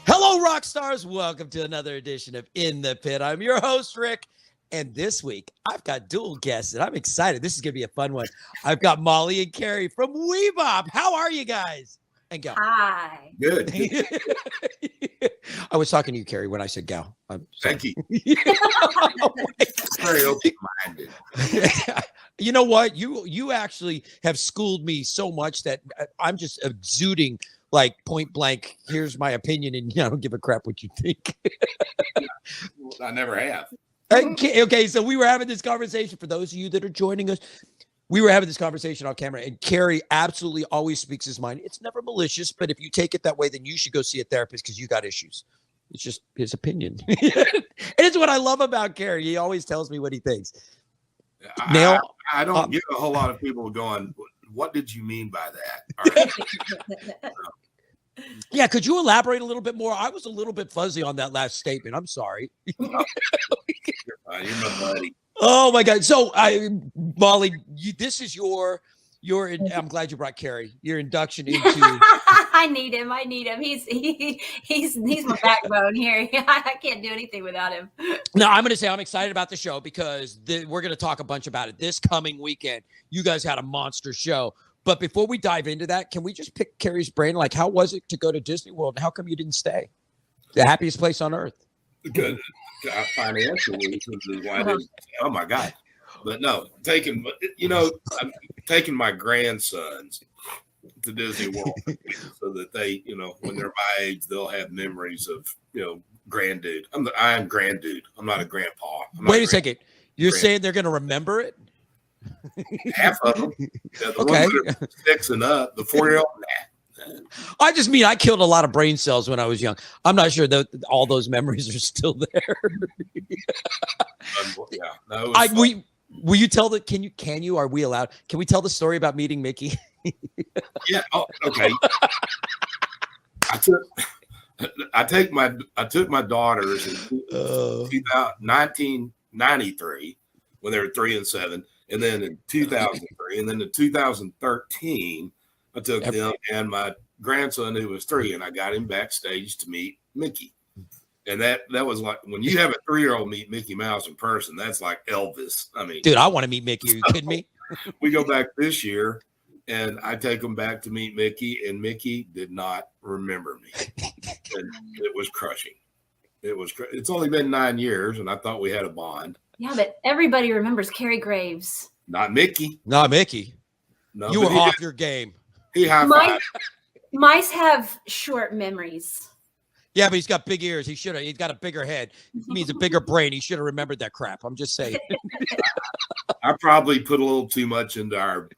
Hello, rock stars. Welcome to another edition of In the Pit. I'm your host, Rick. And this week, I've got dual guests, and I'm excited. This is going to be a fun one. I've got Molly and Kerry from We Bop. How are you guys? And Gal. Hi. Good. I was talking to you, Kerry, when I said Gal. Thank you. Very open-minded. You know what? You actually have schooled me so much that I'm just exuding like point blank. Here's my opinion, and I don't give a crap what you think. I never have. Okay, so we were having this conversation. For those of you that are joining us, we were having this conversation on camera, and Kerry absolutely always speaks his mind. It's never malicious, but if you take it that way, then you should go see a therapist because you got issues. It's just his opinion. And it's what I love about Kerry. He always tells me what he thinks. I don't get a whole lot of people going, what did you mean by that? All right. Yeah, could you elaborate a little bit more? I was a little bit fuzzy on that last statement. I'm sorry. You're my buddy. Oh my God! So, Molly, this is your. I'm glad you brought Kerry. Your induction into. I need him. He's my backbone here. I can't do anything without him. Now, I'm going to say I'm excited about the show because we're going to talk a bunch about it this coming weekend. You guys had a monster show. But before we dive into that, can we just pick Kerry's brain? Like, how was it to go to Disney World? And how come you didn't stay? The happiest place on earth. Good. Financial reasons is why I didn't. Oh my God. But no, I'm taking my grandsons to Disney World so that they, when they're my age, they'll have memories of, granddude. I am granddude. I'm not a grandpa. Wait a second. You're saying they're going to remember it? Half of them. Yeah, the Okay. ones that are 6 and up, the 4-year-old. I just mean I killed a lot of brain cells when I was young. I'm not sure that all those memories are still there. Yeah, no, will you tell the can you are we allowed? Can we tell the story about meeting Mickey? Yeah. Oh, okay. I took my daughters in 1993 when they were 3 and 7, and then in 2003, and then in 2013, I took them and my grandson who was 3, and I got him backstage to meet Mickey. And that was like when you have a 3-year-old meet Mickey Mouse in person, that's like Elvis. I mean, dude, I want to meet Mickey. Are you kidding me? We go back this year, and I take them back to meet Mickey, and Mickey did not remember me. And it was crushing. It's only been 9 years, and I thought we had a bond. Yeah, but everybody remembers Kerry Graves. Not Mickey. Not Mickey. No, you were off your game. He high-fived. Mice have short memories. Yeah, but he's got big ears. He's got a bigger head. He means a bigger brain. He should have remembered that crap. I'm just saying. I probably put a little too much into that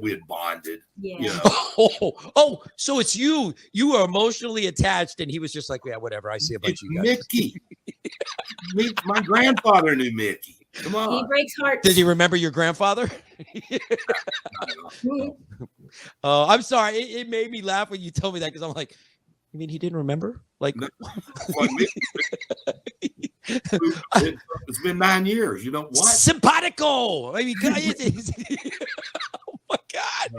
we had bonded. Yeah. Oh, so it's you. You were emotionally attached, and he was just like, yeah, whatever. I see a bunch of you guys. Mickey. My grandfather knew Mickey. Come on. He breaks hearts. Did he remember your grandfather? I'm sorry. It made me laugh when you told me that because I'm like, you mean he didn't remember? Like, no. It's been 9 years. You know what? Simpatico. I mean, oh my God.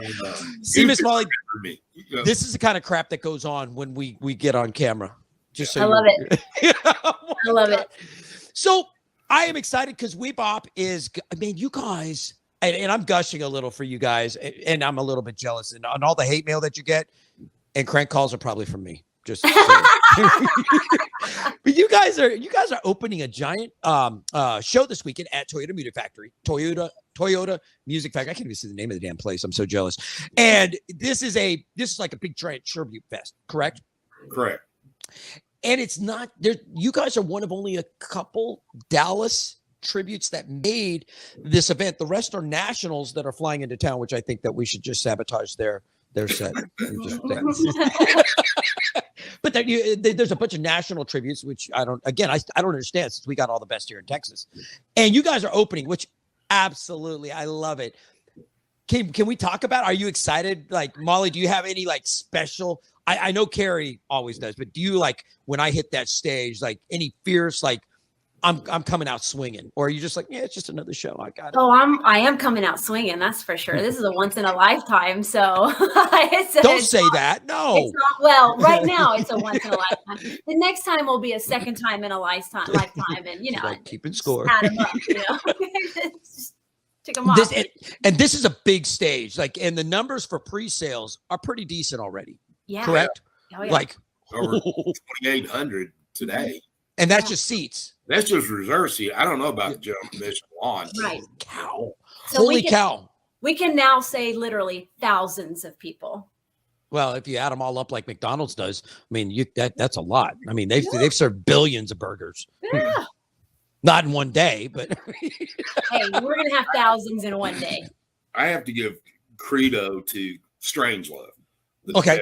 See, Miss Molly, this is the kind of crap that goes on when we get on camera. Just so I love it. I love it. So I am excited because We Bop is, you guys, and I'm gushing a little for you guys, and I'm a little bit jealous and on all the hate mail that you get. And crank calls are probably from me. Just but you guys are opening a giant show this weekend at Toyota Music Factory. Toyota Music Factory. I can't even see the name of the damn place. I'm so jealous. And this is like a big giant tribute fest, correct? Correct. And it's not there. You guys are one of only a couple Dallas tributes that made this event. The rest are nationals that are flying into town, which I think that we should just sabotage their set. But there's a bunch of national tributes, which I don't understand since we got all the best here in Texas. And you guys are opening, which absolutely, I love it. Can we talk about, are you excited? Like, Molly, do you have any like special, I know Kerry always does, but do you like, when I hit that stage, like any fierce, like I'm coming out swinging, or are you just like, yeah, it's just another show, I got it? Oh, I am coming out swinging. That's for sure. This is a once in a lifetime. So Don't say that. No. It's not, well, right now it's a once in a lifetime. The next time will be a second time in a lifetime, and like keeping score. Add them up, Just take them off. And this is a big stage, like, and the numbers for pre-sales are pretty decent already. Yeah. Correct. Oh, yeah. Like over 2,800 today. And that's just seats. That's just reserve seat. I don't know about the general admission lawn. Right. Cow. So Holy cow. We can now say literally thousands of people. Well, if you add them all up like McDonald's does, I mean, that's a lot. I mean, they've served billions of burgers. Yeah. Not in one day, but hey, we're gonna have thousands in one day. I have to give credo to Strangelove. Okay.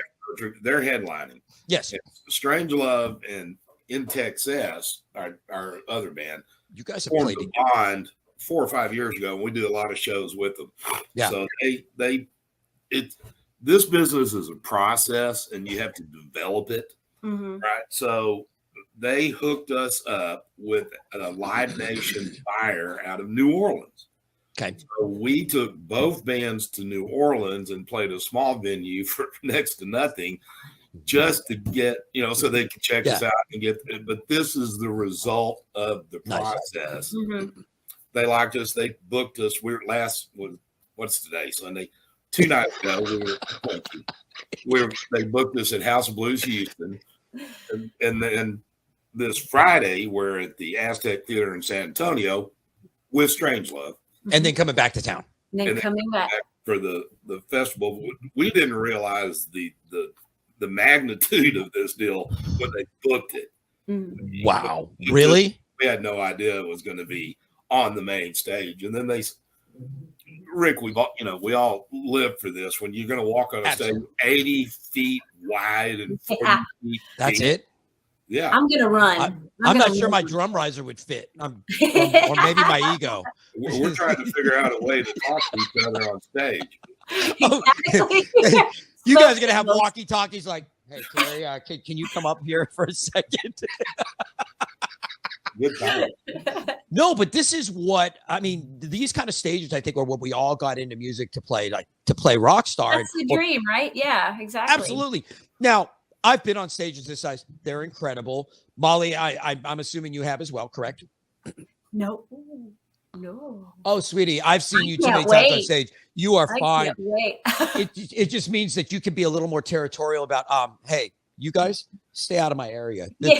They're headlining. Yes. Strangelove and In Texas, our other band, you guys have formed played a bond 4 or 5 years ago, and we do a lot of shows with them. Yeah. So this business is a process, and you have to develop it, right? So they hooked us up with a Live Nation buyer out of New Orleans. Okay. So we took both bands to New Orleans and played a small venue for next to nothing, just to get, so they could check us out and get, but this is the result of the process. Nice. They liked us. They booked us. What's today? Sunday. 2 nights ago, they booked us at House of Blues Houston. And then this Friday, we're at the Aztec Theater in San Antonio with Strangelove. And then coming back to town. And then coming back for the festival. We didn't realize the magnitude of this deal when they booked it. Wow. Really? We had no idea it was going to be on the main stage. And then Rick, we all live for this. When you're going to walk on a stage 80 feet wide and 40 feet That's deep. it? Yeah. I'm going to run. I'm not sure my drum riser would fit. Or maybe my ego. We're trying to figure out a way to talk to each other on stage. Exactly. You guys are going to have walkie-talkies like, hey, Kerry, can you come up here for a second? Good time. No, but this is what, I mean, these kind of stages, I think, are what we all got into music to play, like to play rock star. That's the dream, right? Yeah, exactly. Absolutely. Now, I've been on stages this size. They're incredible. Molly, I'm assuming you have as well, correct? No. Oh, sweetie, I've seen you too many times on stage. You are fine. Wait. It just means that you can be a little more territorial about, hey, you guys stay out of my area. I'm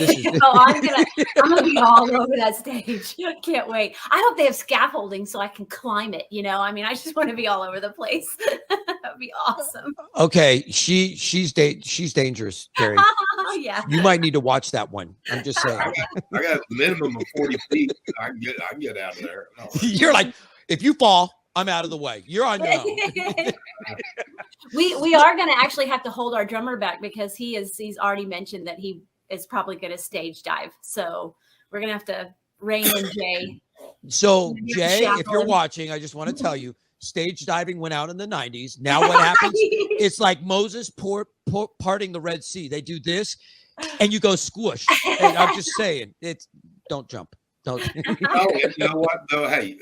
gonna be all over that stage. I can't wait. I hope they have scaffolding so I can climb it. I mean, I just want to be all over the place. That'd be awesome. Okay, she's dangerous, Kerry. Yeah. You might need to watch that one. I'm just saying. I got a minimum of 40 feet. I can get out of there. No. You're like, if you fall, I'm out of the way. You're on your own. We are going to actually have to hold our drummer back because he's already mentioned that he is probably going to stage dive. So we're going to have to rein in Jay. So Jay, if you're watching, I just want to tell you, stage diving went out in the 90s. Now what happens? It's like Moses parting the Red Sea. They do this and you go squish. And I'm just saying, don't jump. Don't. No, you know what though? Hey,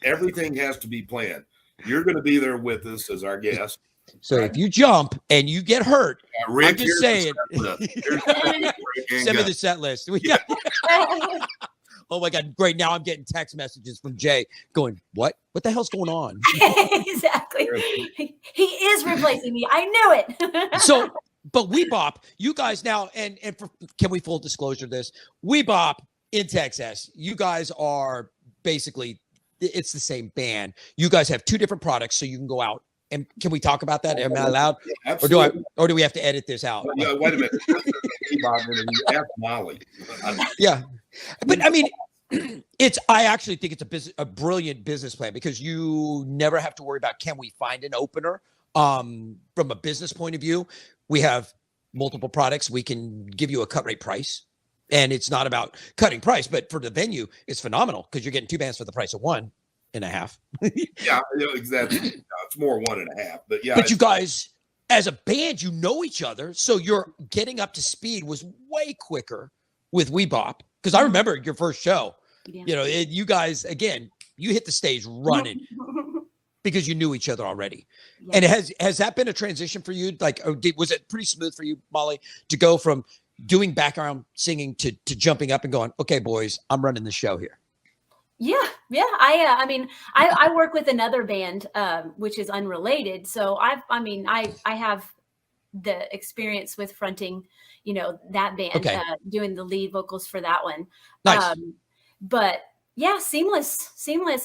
everything has to be planned. You're going to be there with us as our guest. So if you jump and you get hurt, Rick, I'm just saying. Send me the set list. Oh my God, great. Now I'm getting text messages from Jay going, what the hell's going on? Exactly. He is replacing me. I knew it. So, but We Bop, you guys now, and can we full disclosure this? We Bop in Texas, you guys are basically, it's the same band. You guys have 2 different products, so you can go out. And can we talk about that? Am I allowed? Absolutely. Or do we have to edit this out? No, wait a minute. Ask Molly. Yeah. But I mean, I actually think it's a brilliant business plan because you never have to worry about, can we find an opener? From a business point of view, we have multiple products. We can give you a cut rate price. And it's not about cutting price, but for the venue, it's phenomenal because you're getting 2 bands for the price of 1.5. Yeah, exactly. It's more 1.5, but yeah. But you guys, as a band, you know each other, so you're getting up to speed was way quicker with We Bop Because I remember your first show. Yeah. You know, you guys, again, you hit the stage running because you knew each other already. Yeah. And has that been a transition for you? Like, was it pretty smooth for you, Molly, to go from doing background singing to jumping up and going, okay, boys, I'm running the show here? Yeah. I mean, I work with another band, which is unrelated. So I have the experience with fronting, you know, that band, doing the lead vocals for that one. Nice. But yeah, seamless.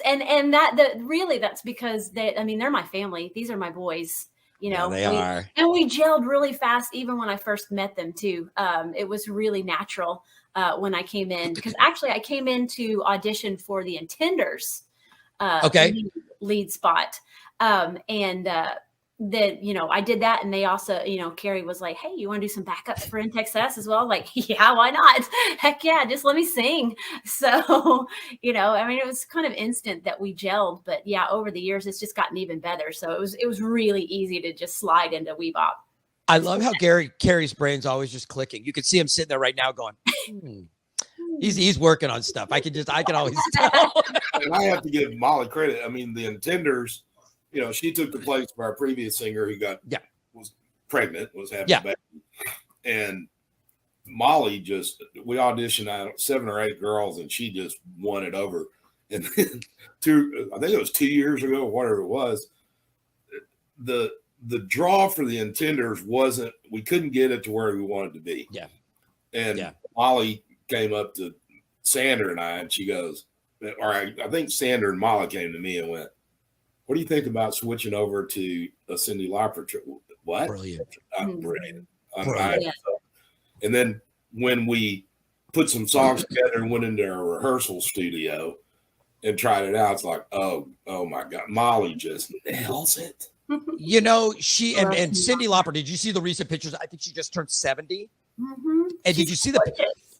And that's because they're my family. These are my boys, you know. Yeah, they are. And we gelled really fast, even when I first met them too. It was really natural when I came in, because actually I came in to audition for the Intenders lead spot. That, you know, I did that, and they also, you know, Kerry was like, hey, you want to do some backups for In Texas as well? Like, yeah, why not? Heck yeah, just let me sing. So, you know, I mean, it was kind of instant that we gelled, but yeah, over the years, it's just gotten even better. So it was really easy to just slide into We Bop. I love how Kerry's brain's always just clicking. You can see him sitting there right now going, he's working on stuff. I can always tell. And I have to give Molly credit. I mean, the Intenders, you know, she took the place of our previous singer who was pregnant, was having a baby. And Molly we auditioned out 7 or 8 girls, and she just won it over. And then I think it was 2 years ago, whatever it was, the draw for the Intenders we couldn't get it to where we wanted to be. Yeah. And Molly came up to Sandra and I, and she goes, or I think Sandra and Molly came to me and went, what do you think about switching over to a Cyndi Lauper? What? Brilliant. Brilliant. Brilliant. And then when we put some songs together and went into our rehearsal studio and tried it out, it's like, oh my God, Molly just nails it. You know, she and Cyndi Lauper, did you see the recent pictures? I think she just turned 70. Mm-hmm. And did you see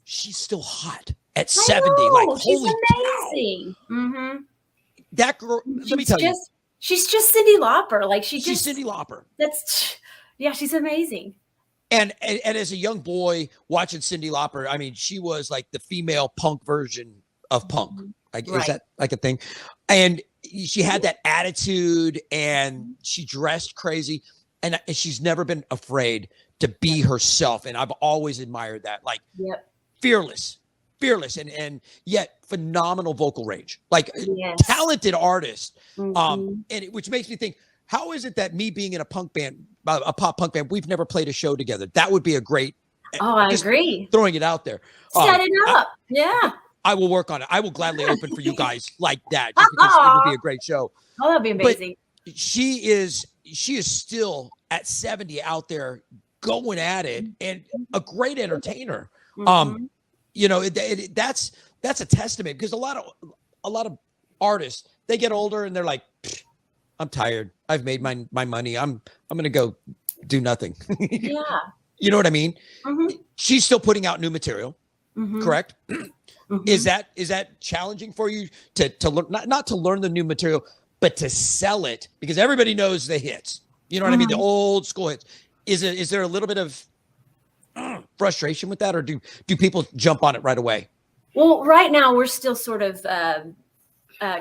she's still hot at 70. Like, holy amazing. Cow. Mm-hmm. That girl, let me tell you. She's just Cyndi Lauper. Like she's Cyndi Lauper. She's amazing. And as a young boy watching Cyndi Lauper, I mean, she was like the female punk version of punk. Is that like a thing? And she had that attitude, and she dressed crazy, and she's never been afraid to be herself. And I've always admired that. Like, fearless, and yet phenomenal vocal range, like talented artist. Which makes me think, how is it that me being in a punk band, a pop punk band, we've never played a show together? That would be a great. I agree. Throwing it out there. Set it up. I will work on it. I will gladly open for you guys like that, just because it would be a great show. Oh, that'd be amazing. But she is still at 70 out there going at it, and a great entertainer. You know, that's a testament, because a lot of artists, they get older and they're like, I'm tired. I've made my money. I'm going to go do nothing. Yeah. You know what I mean? She's still putting out new material. Correct? Is that challenging for you to learn, not to learn the new material, but to sell it? Because everybody knows the hits. You know what I mean? The old school hits. Is there a little bit of frustration with that, or do people jump on it right away? Well, right now we're still sort of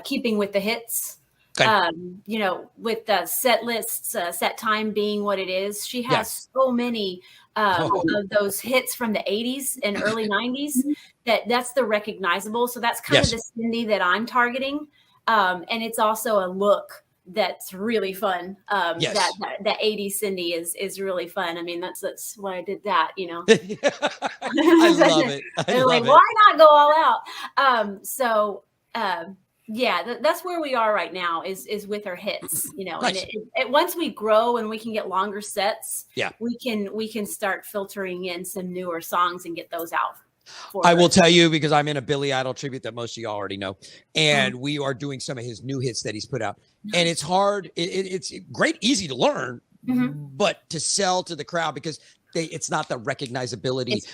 keeping with the hits. Okay. You know, with the set lists, set time being what it is, she has so many of those hits from the 80s and early 90s that's the recognizable. So that's kind of the Cyndi that I'm targeting. And it's also a look that's really fun. That 80s Cyndi is really fun. I mean, that's why I did that, you know. I love it. Why not go all out? That's where we are right now is with our hits, you know. Nice. And once we grow and we can get longer sets, we can start filtering in some newer songs and get those out. I will tell you, because I'm in a Billy Idol tribute that most of y'all already know, and we are doing some of his new hits that he's put out, and it's hard. It's great, easy to learn, but to sell to the crowd, because it's not the recognizability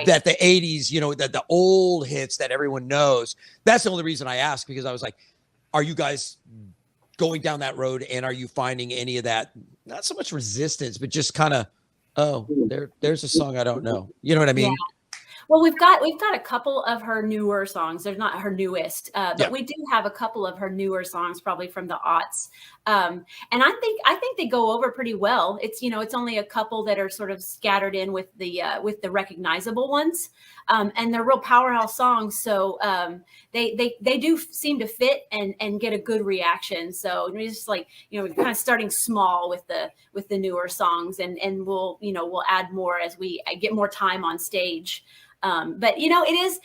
that the 80s, you know, that the old hits that everyone knows. That's the only reason I asked, because I was like, are you guys going down that road, and are you finding any of that, not so much resistance, but just kind of, there's a song I don't know. You know what I mean? Well, we've got a couple of her newer songs. They're not her newest, but we do have a couple of her newer songs, probably from the aughts. And I think they go over pretty well. It's it's only a couple that are sort of scattered in with the recognizable ones, and they're real powerhouse songs. So they do seem to fit and get a good reaction. So we're just like we're kind of starting small with the newer songs, and we'll add more as we get more time on stage. But it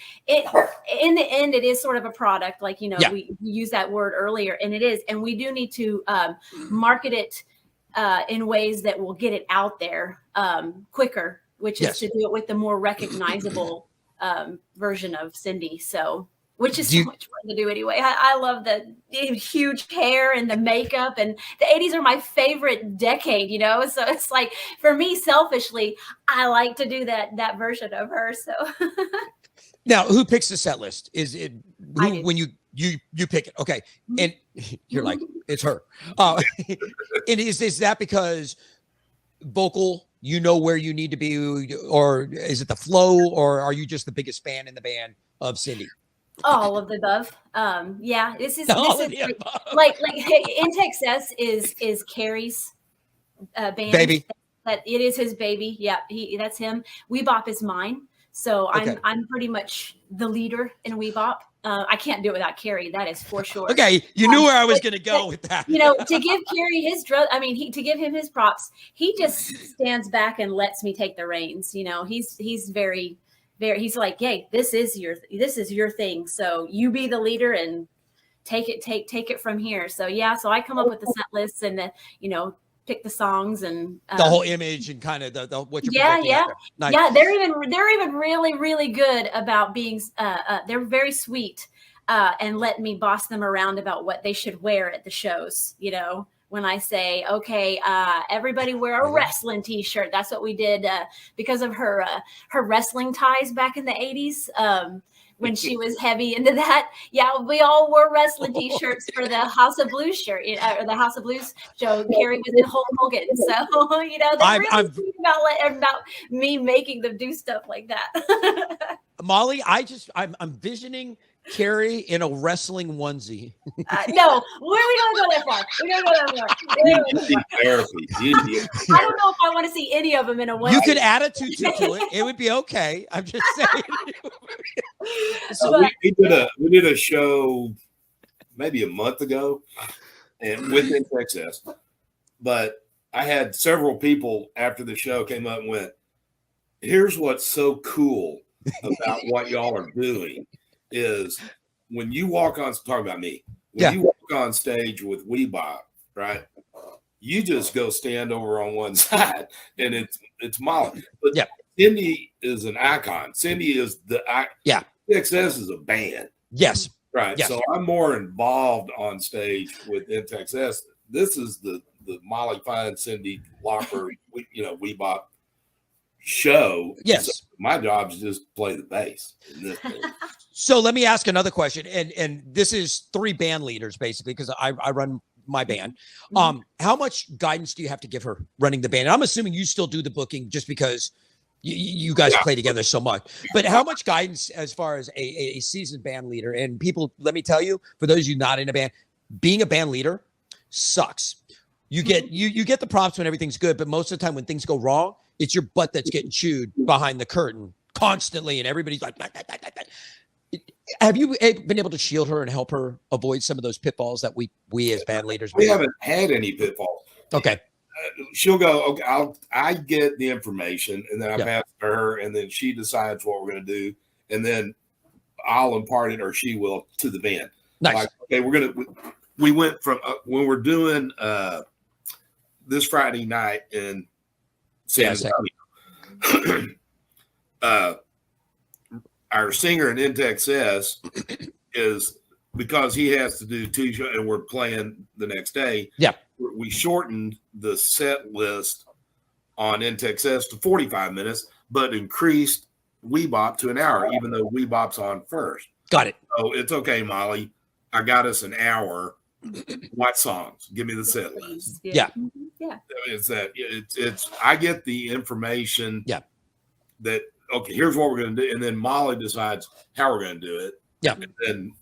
in the end, it is sort of a product, like, we used that word earlier, and it is, and we do need to market it in ways that will get it out there quicker, which is to do it with the more recognizable version of Cyndi. So, which is so much fun to do anyway. I love the huge hair and the makeup, and the 80s are my favorite decade, so it's like, for me, selfishly, I like to do that version of her. So now, who picks the set list? Is it when you pick it? Okay. And you're like, it's her. And is that because vocal, where you need to be, or is it the flow, or are you just the biggest fan in the band of Cyndi? All of the above. This is like In Texas is Kerry's band. Baby. That it is his baby. Yeah, that's him. We Bop is mine. So I'm pretty much the leader in We Bop. I can't do it without Kerry. That is for sure. Okay, you knew where I was going to go with that. To give Kerry his to give him his props, he just stands back and lets me take the reins. He's very. He's like, hey, this is your thing. So you be the leader and take it from here. So so I come up with the set lists and pick the songs and the whole image and kind of the what you're nice. Yeah, they're even really, really good about being they're very sweet and letting me boss them around about what they should wear at the shows. When I say, okay, everybody wear a wrestling T-shirt. That's what we did because of her wrestling ties back in the 80s when she was heavy into that. Yeah, we all wore wrestling T-shirts for the House of Blues shirt, or the House of Blues show. Kerry was in Hulk Hogan. So, they really think about me making them do stuff like that. Molly, I'm envisioning Kerry in a wrestling onesie. No, we don't go that far. We don't go that far. I don't know if I want to see any of them in a onesie. You could add a tutu to it. It would be okay. I'm just saying. So we did a show maybe a month ago, and within Texas. But I had several people after the show came up and went, "Here's what's so cool about what y'all are doing." Is when you walk on, talk about me, when you walk on stage with We Bop, right? You just go stand over on one side, and it's Molly. But Cyndi is an icon. Cyndi is TXS is a band. Yes. Right. Yes. So I'm more involved on stage with TXS. This is the Molly Fine Cyndi Locker, We Bop show. Yes. So my job is just play the bass. So let me ask another question, and this is 3 band leaders basically, because I run my band. How much guidance do you have to give her running the band? And I'm assuming you still do the booking just because you guys play together so much. But how much guidance as far as a seasoned band leader? And people, let me tell you, for those of you not in a band, being a band leader sucks. You get you get the props when everything's good, but most of the time when things go wrong, it's your butt that's getting chewed behind the curtain constantly, and everybody's like, bah, bah, bah, bah, bah. Have you been able to shield her and help her avoid some of those pitfalls that we as band leaders we haven't had any pitfalls? Okay. She'll go, okay, I get the information, and then I pass it to her, and then she decides what we're going to do, and then I'll impart it, or she will, to the band. Nice. Like, okay, we went from when we're doing this Friday night in San Antonio. Our singer in NTXS is, because he has to do 2 shows and we're playing the next day. Yeah. We shortened the set list on NTXS to 45 minutes, but increased We Bop to an hour, even though We Bop's on first. Got it. So it's okay, Molly. I got us an hour. What songs? Give me the set list. Yeah. Yeah. It's I get the information that okay, here's what we're going to do. And then Molly decides how we're going to do it. Yeah. And then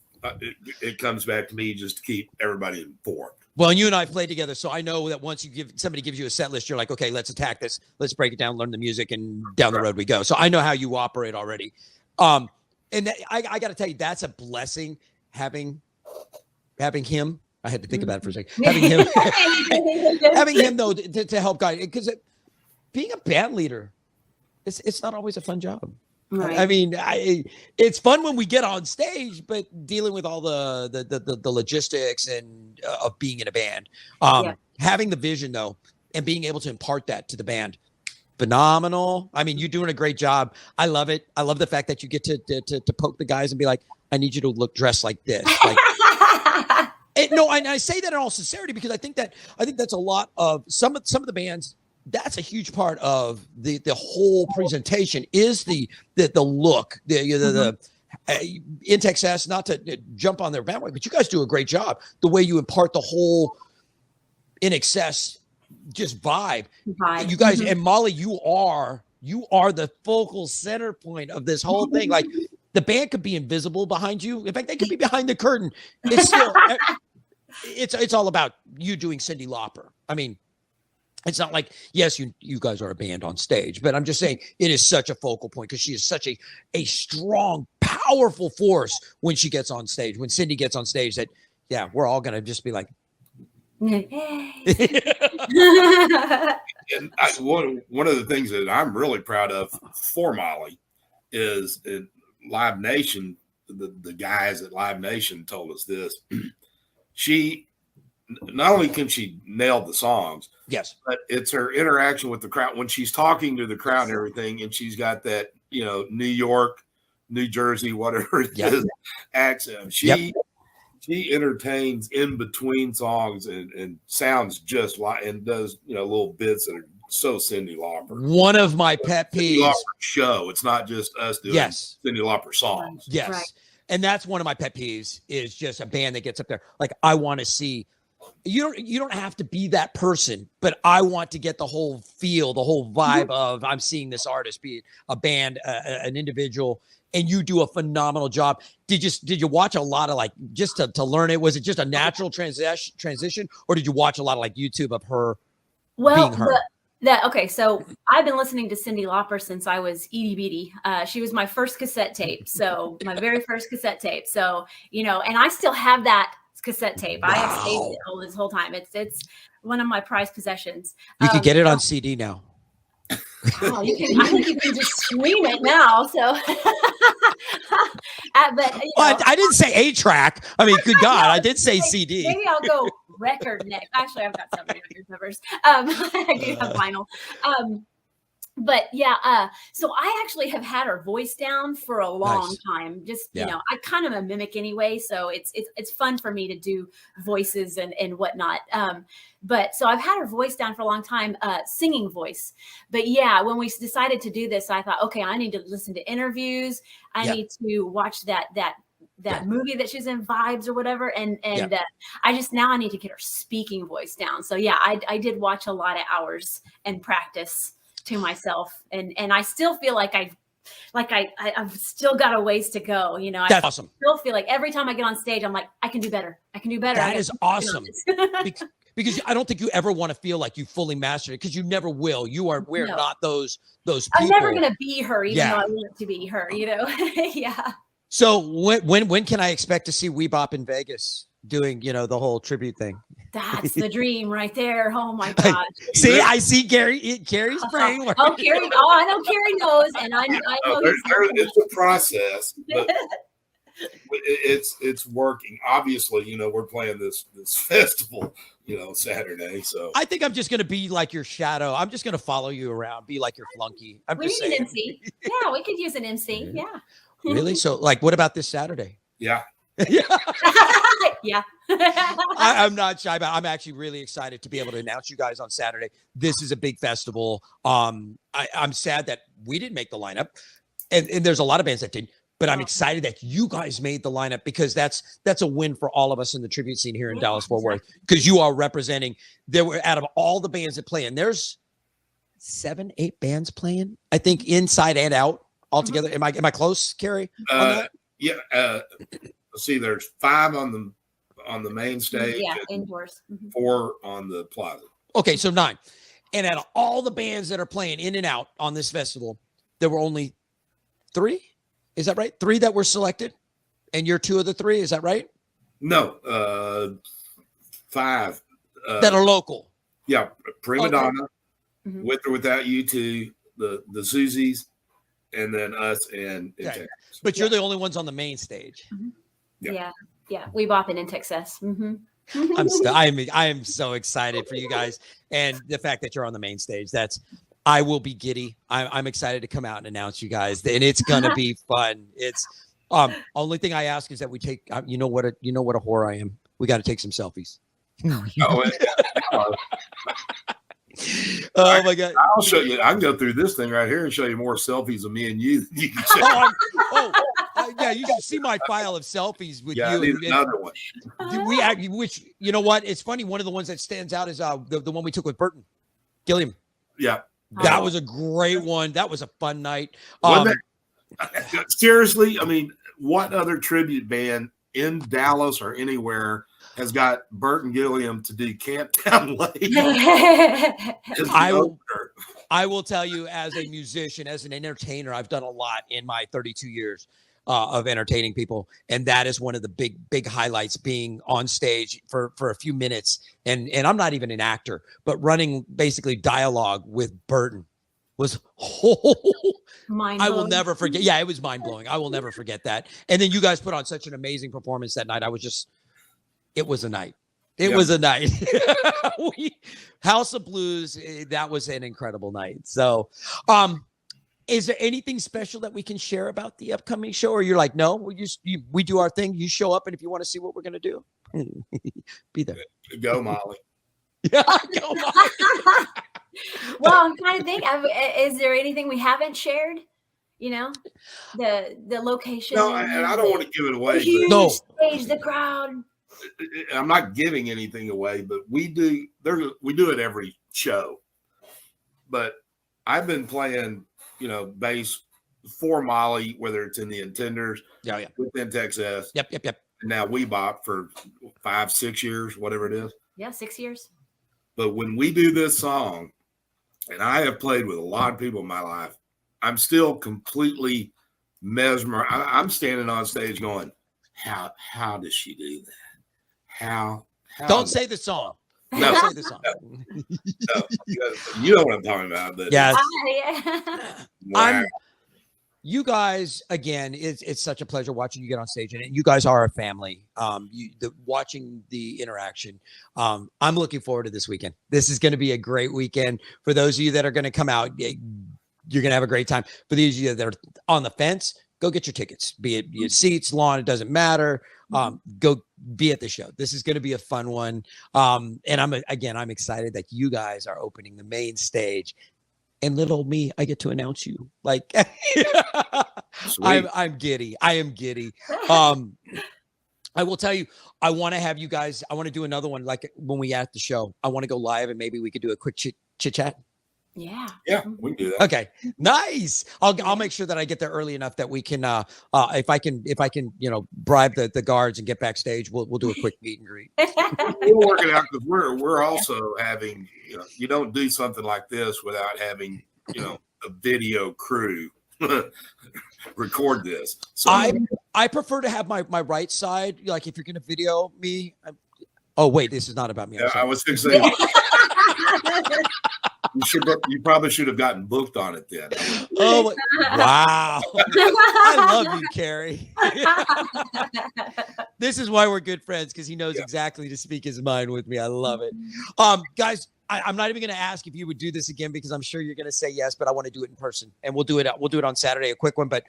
it comes back to me just to keep everybody informed. Well, and you and I played together, so I know that once somebody gives you a set list, you're like, okay, let's attack this. Let's break it down, learn the music, and down the road we go. So I know how you operate already. And I got to tell you, that's a blessing having him. I had to think about it for a second. Having him though to help guide, because being a band leader, it's not always a fun job. Right. I mean, it's fun when we get on stage, but dealing with all the logistics and of being in a band, having the vision though, and being able to impart that to the band, phenomenal. I mean, you're doing a great job. I love it. I love the fact that you get to poke the guys and be like, I need you to look dressed like this. Like, no, and I say that in all sincerity because I think that's a lot of some of the bands. That's a huge part of the whole presentation is the look, the in Texas, not to jump on their bandwagon, but you guys do a great job. The way you impart the whole in excess just vibe. You guys and Molly, you are the focal center point of this whole thing. Like the band could be invisible behind you. In fact, they could be behind the curtain. It's still it's all about you doing Cyndi Lauper. I mean, it's not like, yes, you guys are a band on stage, but I'm just saying it is such a focal point because she is such a strong, powerful force when she gets on stage. When Cyndi gets on stage, that we're all gonna just be like, and one of the things that I'm really proud of for Molly is in Live Nation. The guys at Live Nation told us this. She not only can she nail the songs, yes, but it's her interaction with the crowd when she's talking to the crowd and everything, and she's got that New York, New Jersey, whatever it is, accent. She entertains in between songs and sounds just like and does little bits that are so Cyndi Lauper. One of my pet peeves. Cyndi Lauper show. It's not just us doing Cyndi Lauper songs. Yes. Right. And that's one of my pet peeves is just a band that gets up there. Like I want to see. You don't have to be that person, but I want to get the whole feel, the whole vibe of I'm seeing this artist, be it a band, an individual, and you do a phenomenal job. Did you watch a lot of like just to learn it? Was it just a natural transition, or did you watch a lot of like YouTube of her being her? Okay, so I've been listening to Cyndi Lauper since I was itty bitty. She was my first cassette tape, so my very first cassette tape. So and I still have that cassette tape. Wow. I have saved it this whole time. It's one of my prized possessions. You can get it on CD now. Oh, I think you can just stream it now. So, but I didn't say 8-track. I mean, good God, I did say CD. Maybe I'll go record next. Actually, I've got so many record covers. I do have vinyl. But so I actually have had her voice down for a long time. Just I kind of a mimic anyway, so it's fun for me to do voices and whatnot. But so I've had her voice down for a long time, singing voice. But when we decided to do this, I thought, okay, I need to listen to interviews. I need to watch that movie that she's in, Vibes or whatever. And I need to get her speaking voice down. So I did watch a lot of hours and practice to myself. And I still feel like I've still got a ways to go. That's awesome. I still feel like every time I get on stage, I'm like, I can do better. That is awesome. Because I don't think you ever want to feel like you fully mastered it because you never will. We're not those people. I'm never going to be her, even though I want to be her, Yeah. So when can I expect to see We Bop in Vegas doing, the whole tribute thing? That's the dream right there. Oh my gosh. I see Carrie's brain. Oh, Carrie. Oh, I know Carrie knows. And I know it's a process, but it's working. Obviously, we're playing this festival, Saturday. So I think I'm just going to be like your shadow. I'm just going to follow you around, be like your flunky. We need an MC. Yeah, we could use an MC. Yeah. Really? So what about this Saturday? Yeah. Yeah. I'm not shy about it. I'm actually really excited to be able to announce you guys on Saturday. This is a big festival. I'm sad that we didn't make the lineup. And there's a lot of bands that didn't, but I'm excited that you guys made the lineup because that's a win for all of us in the tribute scene here in Dallas-Fort Worth because you are representing. There were out of all the bands that play, and there's 7-8 bands playing, I think, inside and out. altogether. Am I close, Kerry? On that? Yeah. Let's see, there's 5 on the main stage. Yeah, indoors. 4 on the plaza. Okay, so 9. And out of all the bands that are playing in and out on this festival, there were only 3. Is that right? 3 that were selected, and you're 2 of the 3. Is that right? No, 5 that are local. Yeah, Prima Donna, Mhm. With or Without You Two, the Susies, and then us and Right. But you're the only ones on the main stage. Yeah. Yeah. We Bop in Texas. Mm-hmm. I am so excited for you guys, and the fact that you're on the main stage. I will be giddy. I'm excited to come out and announce you guys, and it's gonna be fun. It's only thing I ask is that we take. You know what a whore I am. We got to take some selfies. Oh my God! I'll show you. I can go through this thing right here and show you more selfies of me and you. You can yeah, you can see my file of selfies with you. I need another one. Which you know what? It's funny. One of the ones that stands out is the one we took with Burton Gilliam. Yeah, that was a great one. That was a fun night. Seriously, I mean, what other tribute band in Dallas or anywhere has got Burton Gilliam to do Camptown Lake? I will tell you, as a musician, as an entertainer, I've done a lot in my 32 years of entertaining people, and that is one of the big highlights, being on stage for a few minutes, and I'm not even an actor, but running basically dialogue with Burton was I will never forget. Yeah, it was mind blowing. I will never forget that. And then you guys put on such an amazing performance that night. It was a night. It was a night. House of Blues, that was an incredible night. So, is there anything special that we can share about the upcoming show? Or you're like, no, we do our thing. You show up, and if you want to see what we're going to do, be there. Go, Molly. Yeah, go, Molly. Well, I'm trying to think. Is there anything we haven't shared? You know, the location. No, and I don't want to give it away. The stage, the crowd. I'm not giving anything away, but we do it every show. But I've been playing, bass for Molly, whether it's in the Intenders, within Texas. Yep. And now We Bop for 5-6 years, whatever it is. Yeah, 6 years. But when we do this song, and I have played with a lot of people in my life, I'm still completely mesmerized. I'm standing on stage going, how does she do that? How Don't say the song. No, say the song. No, you know what I'm talking about. But yes. Wow. You guys, again, it's such a pleasure watching you get on stage, and you guys are a family. Watching the interaction. I'm looking forward to this weekend. This is going to be a great weekend. For those of you that are going to come out, you're going to have a great time. For these of you that are on the fence, go get your tickets. Be it seats, lawn, it doesn't matter. Go be at the show. This is going to be a fun one. And I'm excited that you guys are opening the main stage. And little me, I get to announce you. Like, I'm giddy. I am giddy. I will tell you, I want to have you guys. I want to do another one, like when we at the show. I want to go live, and maybe we could do a quick chit chat. Yeah, we can do that. Okay, nice. I'll make sure that I get there early enough that we can. If I can, bribe the guards and get backstage, we'll do a quick meet and greet. We'll work it out, because we're also having. You don't do something like this without having a video crew record this. So I prefer to have my right side. Like, if you're going to video me. Oh wait, this is not about me. I was going to say. You probably should have gotten booked on it then. Oh, wow. I love you, Kerry. This is why we're good friends, because he knows exactly to speak his mind with me. I love it. Guys, I'm not even going to ask if you would do this again, because I'm sure you're going to say yes, but I want to do it in person, and we'll do it on Saturday, a quick one, but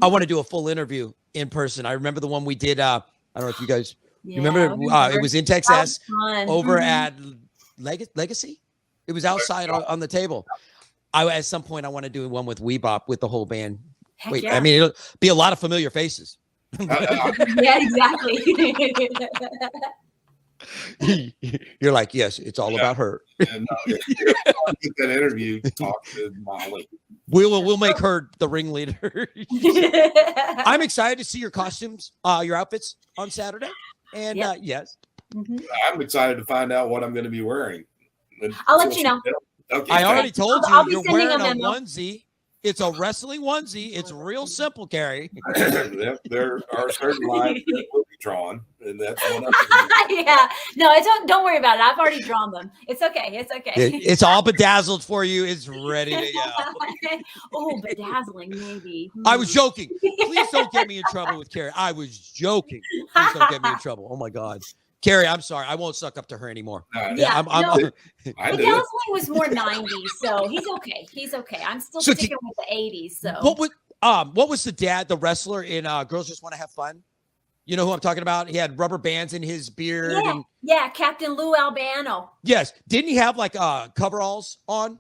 I want to do a full interview in person. I remember the one we did. I don't know if you guys remember. It was in Texas over at Legacy. It was outside on the table. At some point, I want to do one with We Bop with the whole band. Wait, I mean, it'll be a lot of familiar faces. Yeah, exactly. You're like, yes, it's all about her. And, get that interview, talk to Molly. We'll make her the ringleader. I'm excited to see your costumes, your outfits on Saturday. And yes. I'm excited to find out what I'm going to be wearing. I'll let you know. Okay. I already told you you're wearing a onesie. It's a wrestling onesie. It's real simple, Kerry. There are certain lines that will be drawn, and that's one of them. Yeah. No, don't worry about it. I've already drawn them. It's okay. It's okay. It's all bedazzled for you. It's ready to go. Oh, bedazzling, maybe. I was joking. Please don't get me in trouble with Kerry. I was joking. Please don't get me in trouble. Oh, my God. Kerry, I'm sorry. I won't suck up to her anymore. Bedazzling was more 90s, so he's okay. He's okay. I'm still sticking with the 80s. So what was the wrestler in Girls Just Want to Have Fun? You know who I'm talking about? He had rubber bands in his beard. Yeah, Captain Lou Albano. Yes. Didn't he have like coveralls on?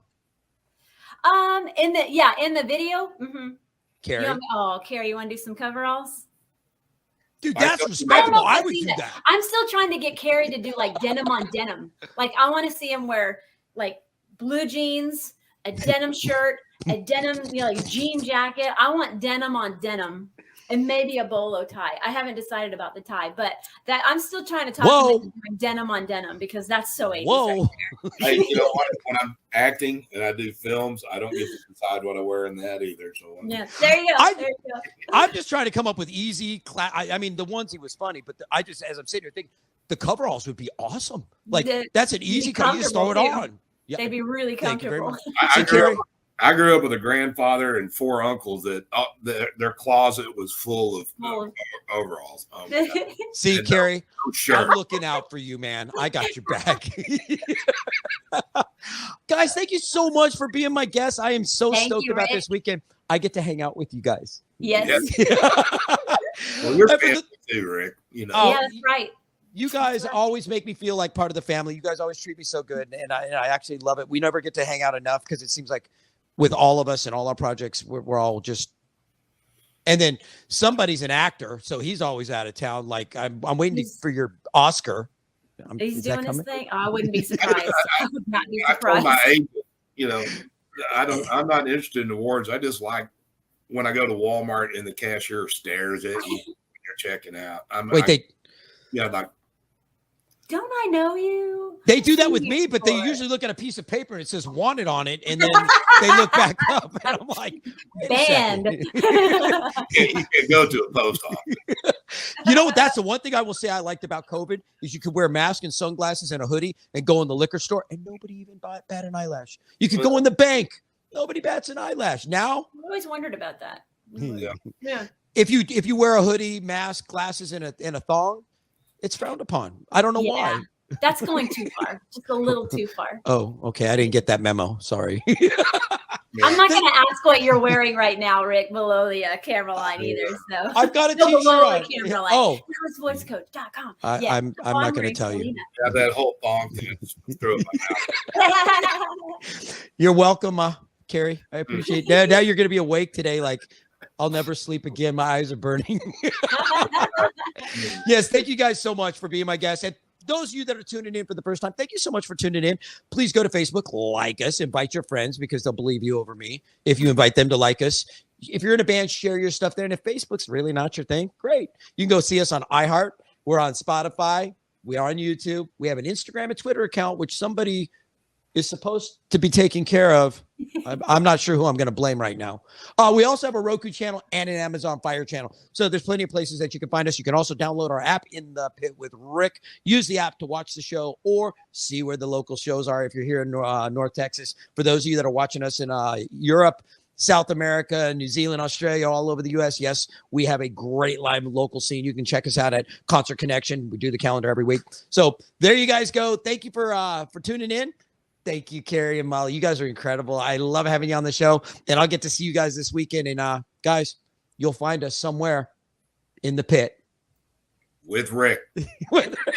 In the video. Mm-hmm. Kerry. Kerry, you want to do some coveralls? Dude, that's respectable. I would do that. I'm still trying to get Kerry to do like denim on denim. Like I want to see him wear like blue jeans, a denim shirt, a denim, like jean jacket. I want denim on denim and maybe a bolo tie. I haven't decided about the tie, but that I'm still trying to talk to him doing denim on denim because that's so 80s. Whoa. Right there. Hey, you know what? When I'm acting and I do films, I don't get to decide what I wear in that either. So there you go. I'm just trying to come up with easy I mean, the onesie was funny, but as I'm sitting here thinking, the coveralls would be awesome. Like that's an easy cut. You just throw it on. Yeah. They'd be really comfortable. I grew up with a grandfather and 4 uncles that their closet was full of overalls. Oh, see, Kerry, I'm looking out for you, man. I got your back. Guys, thank you so much for being my guest. I am so stoked about this weekend. I get to hang out with you guys. Yes. Well, you're family too, Rick. You know. Yeah, that's right. You guys always make me feel like part of the family. You guys always treat me so good, and I actually love it. We never get to hang out enough because it seems like with all of us and all our projects, we're all just. And then somebody's an actor, so he's always out of town. Like I'm waiting for your Oscar. He's doing his thing. Oh, I wouldn't be surprised. I would not be surprised. I told my agent, I'm not interested in awards. I just like when I go to Walmart and the cashier stares at you when you're checking out. Don't I know you? They do that with me, but they usually look at a piece of paper and it says wanted on it, and then they look back up, and I'm like, banned. You can go to a post office. You know what? That's the one thing I will say I liked about COVID is you could wear a mask and sunglasses and a hoodie and go in the liquor store, and nobody even bat an eyelash. You could go in the bank, nobody bats an eyelash. Now, I always wondered about that. Yeah. If you wear a hoodie, mask, glasses, and a thong, it's frowned upon. I don't know why. That's going too far. Just a little too far. Oh, okay. I didn't get that memo. Sorry. I'm not going to ask what you're wearing right now, Rick, below the camera line either. So I've got a t-shirt below on. The camera line. Oh, voicecoach.com. I'm not going to tell you. Yeah, that whole thong thing threw it in my mouth. You're welcome, Kerry. I appreciate that. Now you're going to be awake today. Like, I'll never sleep again. My eyes are burning. Yes, thank you guys so much for being my guest. And those of you that are tuning in for the first time, thank you so much for tuning in. Please go to Facebook, like us, invite your friends because they'll believe you over me if you invite them to like us. If you're in a band, share your stuff there. And if Facebook's really not your thing, great. You can go see us on iHeart. We're on Spotify. We are on YouTube. We have an Instagram and Twitter account, which somebody is supposed to be taking care of. I'm not sure who I'm going to blame right now. We also have a Roku channel and an Amazon Fire channel. So there's plenty of places that you can find us. You can also download our app in the Pit with Rick. Use the app to watch the show or see where the local shows are if you're here in North Texas. For those of you that are watching us in Europe, South America, New Zealand, Australia, all over the U.S., yes, we have a great live local scene. You can check us out at Concert Connection. We do the calendar every week. So there you guys go. Thank you for tuning in. Thank you, Kerry and Molly. You guys are incredible. I love having you on the show. And I'll get to see you guys this weekend. And guys, you'll find us somewhere in the pit. With Rick. With Rick.